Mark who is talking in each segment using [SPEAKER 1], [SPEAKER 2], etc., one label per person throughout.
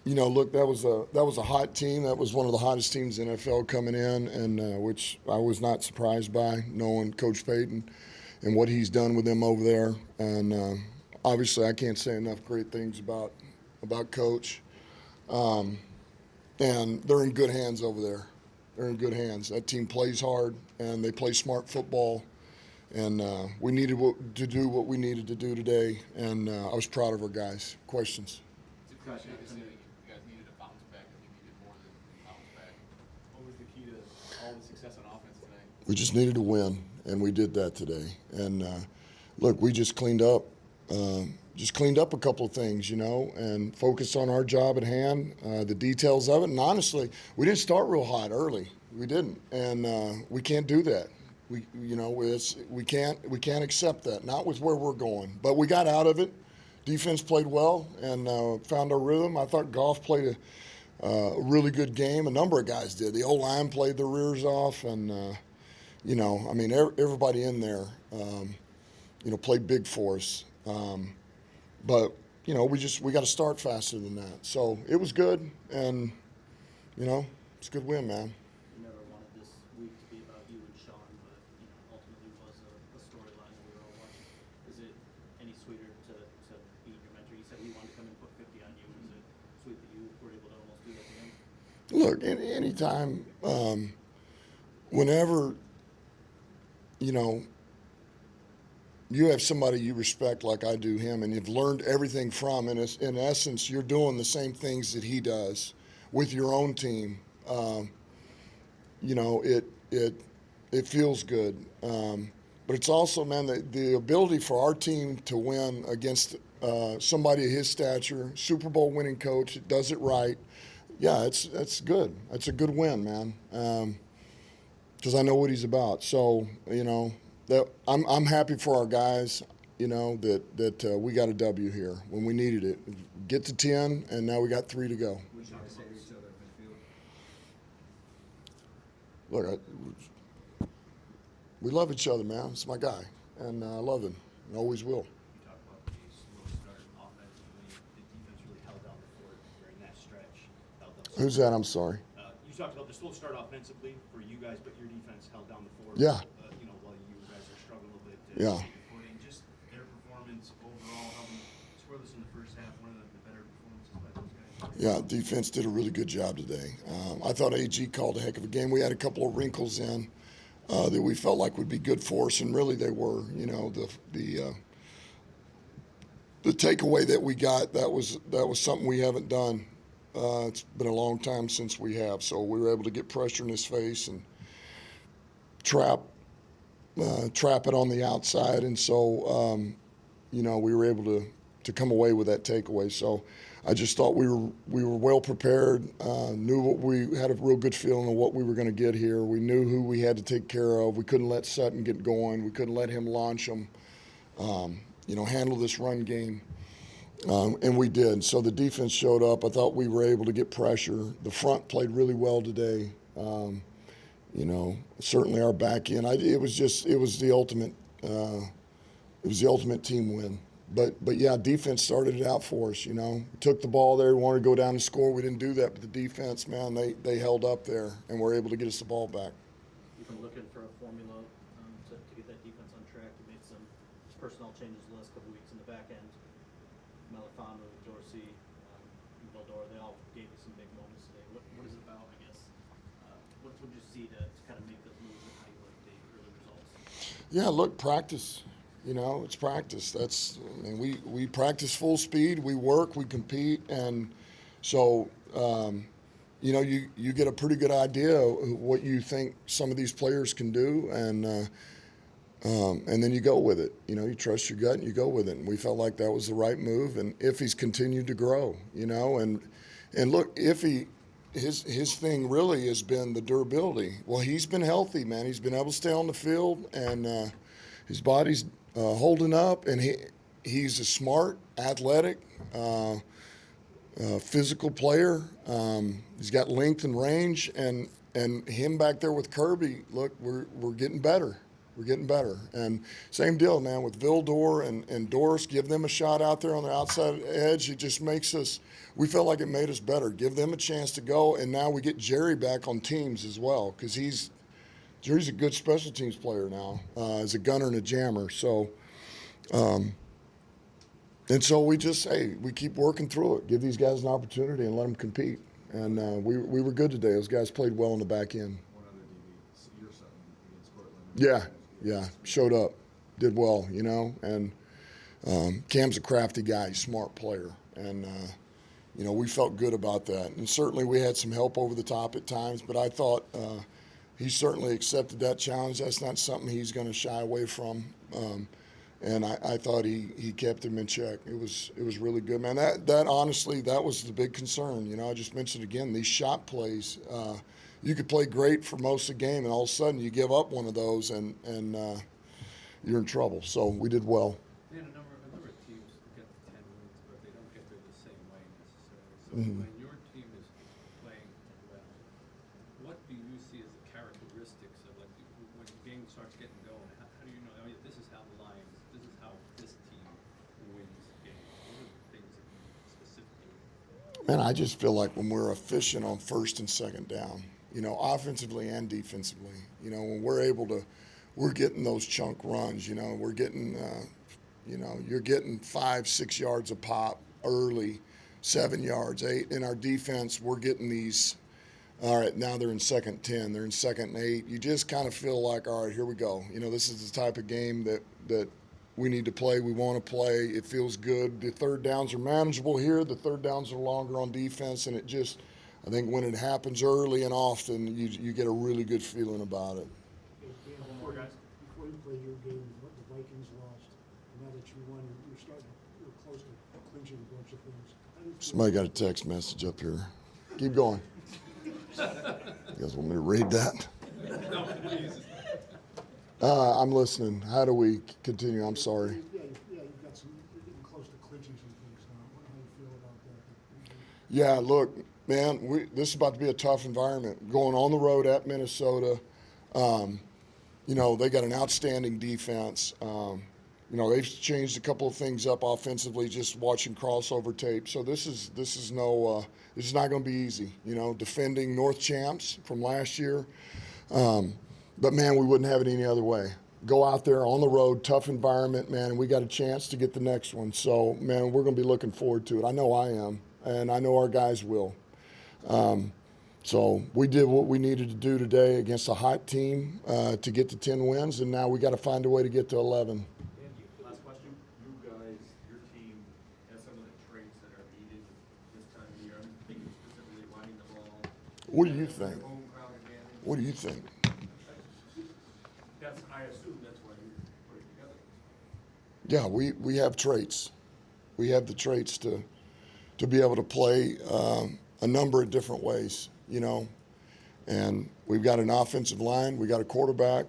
[SPEAKER 1] Look, that was a hot team. That was one of the hottest teams in the NFL coming in, and which I was not surprised by, knowing Coach Payton and what he's done with them over there. And obviously, I can't say enough great things about Coach. And they're in good hands over there. They're in good hands. That team plays hard, and they play smart football. And we needed to do what we needed to do today, and I was proud of our guys. Questions?
[SPEAKER 2] It's a question. You guys needed a bounce back. I think you did more than bounce back. What was the key to all the success on offense today?
[SPEAKER 1] We just needed to win, and we did that today. And look, we just cleaned up a couple of things, and focused on our job at hand, the details of it. And honestly, we didn't start real hot early. We didn't, and we can't do that. We can't accept that. Not with where we're going. But we got out of it. Defense played well and found our rhythm. I thought Goff played a really good game. A number of guys did. The O-line played their rears off, and everybody in there, played big for us. But we got to start faster than that. So it was good, and it's a good win, man.
[SPEAKER 3] You never wanted this week to be about you and Sean, but ultimately was a storyline that we were all watching. Is it any sweeter to beat your mentor? You said he wanted to come and put 50 on you. Is it sweet that you were able to almost do that to him?
[SPEAKER 1] Look, anytime, whenever, you have somebody you respect like I do him, and you've learned everything from, and in essence, you're doing the same things that he does with your own team. It feels good. But it's also, man, the ability for our team to win against somebody of his stature, Super Bowl winning coach, that does it right. Yeah, that's good. That's a good win, man. Because I know what he's about. So, that I'm happy for our guys, that we got a W here when we needed it. Get to 10, and now we got 3 to go.
[SPEAKER 2] We talk about each other in midfield.
[SPEAKER 1] Look, we love each other, man. It's my guy, and I love him, and always will.
[SPEAKER 4] You talk about the slow start offensively. The defense really held down the fort during that stretch.
[SPEAKER 1] Who's that? I'm sorry.
[SPEAKER 4] You talked about the slow start offensively for you guys, but your defense held down the fort.
[SPEAKER 1] Yeah.
[SPEAKER 4] While you guys are struggling a little bit.
[SPEAKER 1] Yeah.
[SPEAKER 4] Footing. Just their performance overall, helping scoreless in the first half, one of the better performances by those guys.
[SPEAKER 1] Yeah, defense did a really good job today. I thought AG called a heck of a game. We had a couple of wrinkles in that we felt like would be good for us, and really they were. The takeaway that we got, that was something we haven't done. It's been a long time since we have, so we were able to get pressure in his face and trap it on the outside, and so we were able to come away with that takeaway. So I just thought we were well prepared, knew what we had a real good feeling of what we were going to get here. We knew who we had to take care of. We couldn't let Sutton get going. We couldn't let him launch them. Handle this run game. And we did. So the defense showed up. I thought we were able to get pressure. The front played really well today. Certainly our back end. It was the ultimate team win. But yeah, defense started it out for us. Took the ball there, we wanted to go down and score. We didn't do that, but the defense, man, they held up there and were able to get us the ball back.
[SPEAKER 3] You've been looking for a formula to get that defense on track. You made some personnel changes the last couple of weeks in the back end. Malafano, Dorsey, Valdora, they all gave you some big moments today. What is it about, I guess? What would you see to kind of make those moves, and how you like the early results?
[SPEAKER 1] Yeah, look, practice. It's practice. We practice full speed. We work. We compete, and so you get a pretty good idea of what you think some of these players can do, and then you go with it. You trust your gut and you go with it. And we felt like that was the right move. And Iffy's continued to grow. And look, Iffy, his thing really has been the durability. Well, he's been healthy, man. He's been able to stay on the field, and his body's holding up, and he's a smart, athletic, physical player. He's got length and range, and him back there with Kirby. Look, we're getting better. We're getting better. And same deal, man, with Vildor and Doris. Give them a shot out there on the outside edge. It just makes us – we felt like it made us better. Give them a chance to go, and now we get Jerry back on teams as well because Jerry's a good special teams player now as a gunner and a jammer. So and so we just, hey, we keep working through it. Give these guys an opportunity and let them compete. And we were good today. Those guys played well on the back end.
[SPEAKER 5] One other DB, your son against Portland.
[SPEAKER 1] Yeah, showed up, did well, and Cam's a crafty guy, he's a smart player, and we felt good about that. And certainly we had some help over the top at times, but I thought he certainly accepted that challenge. That's not something he's going to shy away from, and I thought he kept him in check. It was really good, man. That honestly, that was the big concern. I just mentioned again these shot plays. You could play great for most of the game, and all of a sudden you give up one of those, and you're in trouble. So we did well.
[SPEAKER 6] Dan, a number of teams get to 10 wins, but they don't get there the same way necessarily. So
[SPEAKER 1] Mhm.
[SPEAKER 6] when your team is playing well, what do you see as the characteristics of when the game starts getting going? How do you know? I mean, this is how the Lions. This is how this team wins games. What are the things that you specifically?
[SPEAKER 1] Man, I just feel like when we're efficient on first and second down, offensively and defensively, when we're getting those chunk runs, we're getting, you're getting 5-6 yards a pop early, 7 yards, 8. In our defense, we're getting these, all right, now they're in 2nd 10, they're in 2nd 8. You just kind of feel like, all right, here we go. This is the type of game that we need to play. We want to play. It feels good. The third downs are manageable here. The third downs are longer on defense, and I think when it happens early and often, you get a really good feeling about it.
[SPEAKER 4] Before
[SPEAKER 7] Before you play your game, what the Vikings lost, and now that you won, you're close to clinching a bunch of things. How do you feel?
[SPEAKER 1] Somebody got a text message up here. Keep going. You guys want me to read that?
[SPEAKER 6] No, please.
[SPEAKER 1] I'm listening. How do we continue? I'm sorry.
[SPEAKER 7] Yeah, you're getting close to clinching some things now. How do you feel about that?
[SPEAKER 1] Yeah, look, man, this is about to be a tough environment. Going on the road at Minnesota, they got an outstanding defense. They've changed a couple of things up offensively just watching crossover tape. So this is not going to be easy. Defending North champs from last year. But, man, we wouldn't have it any other way. Go out there on the road, tough environment, man, and we got a chance to get the next one. So, man, we're going to be looking forward to it. I know I am, and I know our guys will. So we did what we needed to do today against a hot team to get to 10 wins, and now we got to find a way to get to 11.
[SPEAKER 3] Last question.
[SPEAKER 4] You guys, your team has some of the traits that are needed this time of year. I'm thinking specifically running the ball.
[SPEAKER 1] What do you think?
[SPEAKER 4] Home crowd advantage.
[SPEAKER 1] What do you think?
[SPEAKER 4] I assume that's why you put it together.
[SPEAKER 1] Yeah, we have traits. We have the traits to be able to play a number of different ways, And we've got an offensive line. We got a quarterback.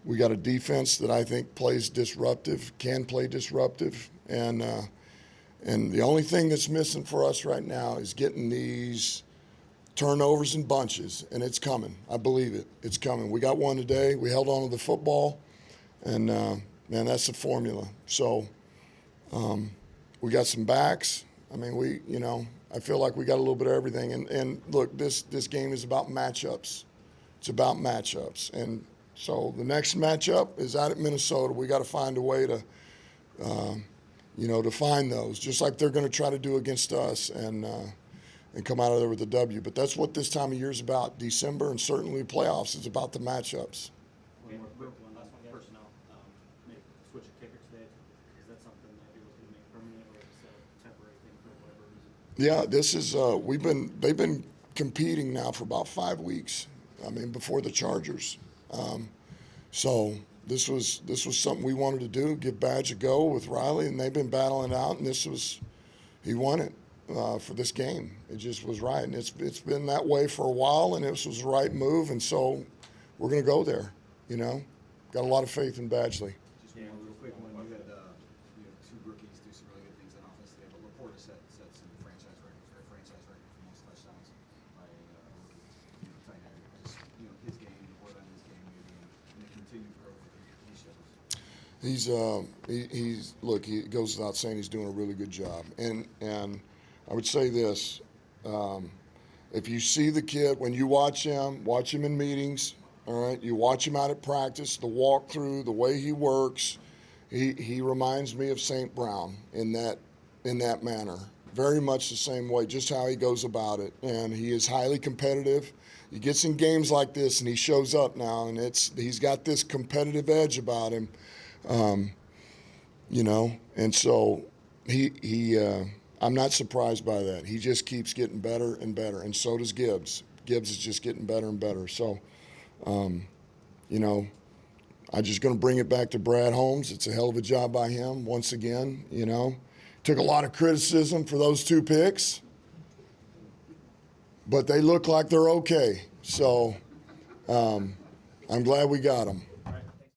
[SPEAKER 1] We got a defense that I think plays disruptive, can play disruptive. And the only thing that's missing for us right now is getting these turnovers in bunches, and it's coming. I believe it. It's coming. We got one today. We held on to the football, and, man, that's the formula. So we got some backs. I mean, I feel like we got a little bit of everything. And look, this game is about matchups. It's about matchups. And so the next matchup is out at Minnesota. We got to find a way to, to find those, just like they're going to try to do against us and come out of there with a W. But that's what this time of year is about. December and certainly playoffs is about the matchups.
[SPEAKER 3] One more quick one, last one, personnel. Switch a kicker today. Is that something that you're looking to make permanent, or is this a temporary thing for whatever reason?
[SPEAKER 1] Yeah, this is they've been competing now for about 5 weeks. I mean, before the Chargers. So this was something we wanted to do, give Badge a go with Riley, and they've been battling it out, and he won it for this game. It just was right, and it's been that way for a while, and this was the right move, and so we're going to go there. Got a lot of faith in Badgley.
[SPEAKER 5] Just one real quick one. You had two rookies do some really good things on offense today, but Laporta set some franchise records for most touchdowns by a rookie tight end. Just his game, report on his game, maybe, and the
[SPEAKER 1] He's look. He goes without saying he's doing a really good job. And I would say this: if you see the kid when you watch him in meetings. All right, you watch him out at practice, the walkthrough, the way he works. He reminds me of St. Brown in that manner. Very much the same way, just how he goes about it. And he is highly competitive. He gets in games like this and he shows up now, and he's got this competitive edge about him, you know. And so I'm not surprised by that. He just keeps getting better and better, and so does Gibbs. Gibbs is just getting better and better. So, you know, I'm just going to bring it back to Brad Holmes. It's a hell of a job by him once again, you know. Took a lot of criticism for those 2 picks, but they look like they're okay. So I'm glad we got them.